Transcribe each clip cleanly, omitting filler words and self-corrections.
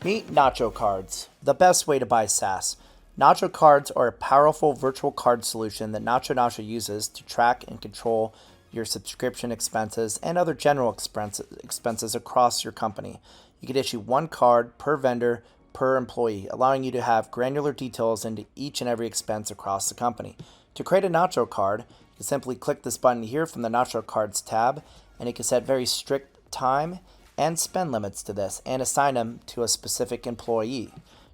Meet NachoCards, the best way to buy SaaS. NachoCards are a powerful virtual card solution that NachoNacho uses to track and control your subscription expenses and other general expenses across your company. You can issue one card per vendor per employee, allowing you to have granular details into each and every expense across the company. To create a Nacho card, you can simply click this button here from the NachoCards tab, and you can set very strict time and spend limits to this and assign them to a specific employee.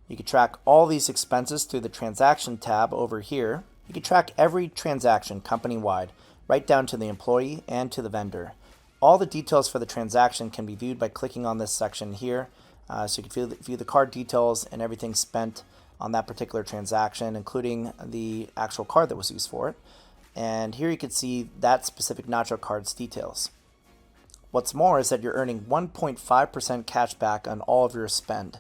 You can track all these expenses through the transaction tab over here. You can track every transaction company-wide, right down to the employee and to the vendor. All the details for the transaction can be viewed by clicking on this section here. So you can view the card details and everything spent on that particular transaction, including the actual card that was used for it. And here you can see that specific Nacho Cards details. What's more is that you're earning 1.5% cash back on all of your spend,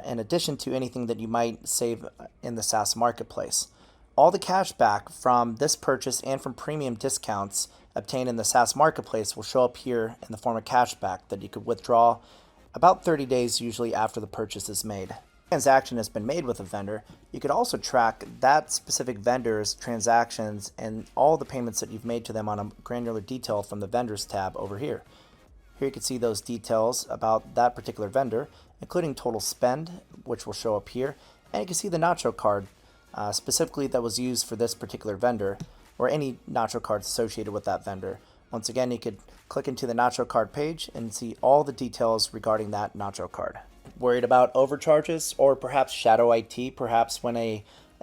in addition to anything that you might save in the SaaS marketplace. All the cash back from this purchase and from premium discounts obtained in the SaaS marketplace will show up here in the form of cash back that you could withdraw about 30 days usually after the purchase is made. If a transaction has been made with a vendor, you could also track that specific vendor's transactions and all the payments that you've made to them on a granular detail from the vendors tab over here. Here you can see those details about that particular vendor, including total spend, which will show up here, and you can see the Nacho card specifically that was used for this particular vendor, or any Nacho cards associated with that vendor. Once again, you could click into the Nacho card page and see all the details regarding that Nacho card. Worried about overcharges or perhaps shadow IT, perhaps when an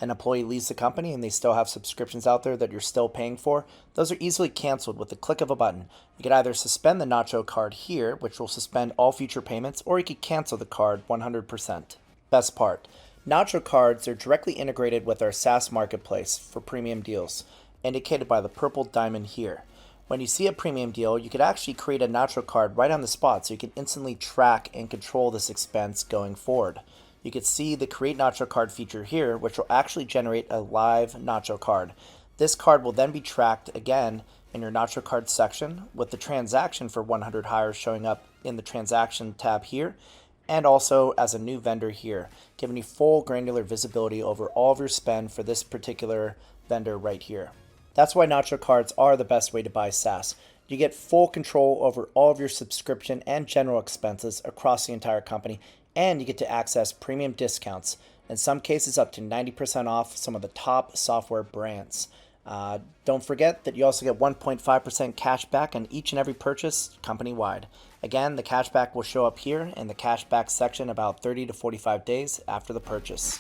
employee leaves the company and they still have subscriptions out there that you're still paying for? Those are easily canceled with the click of a button. You could either suspend the Nacho card here, which will suspend all future payments, or you could cancel the card 100%. Best part, Nacho cards are directly integrated with our SaaS marketplace for premium deals, indicated by the purple diamond here. When you see a premium deal, you could actually create a Nacho card right on the spot so you can instantly track and control this expense going forward. You can see the Create Nacho Card feature here, which will actually generate a live Nacho card. This card will then be tracked again in your Nacho Card section, with the transaction for 100 hires showing up in the transaction tab here, and also as a new vendor here, giving you full granular visibility over all of your spend for this particular vendor right here. That's why Nacho Cards are the best way to buy SaaS. You get full control over all of your subscription and general expenses across the entire company, and you get to access premium discounts, in some cases up to 90% off some of the top software brands. Don't forget that you also get 1.5% cash back on each and every purchase company-wide. Again, the cash back will show up here in the cash back section about 30 to 45 days after the purchase.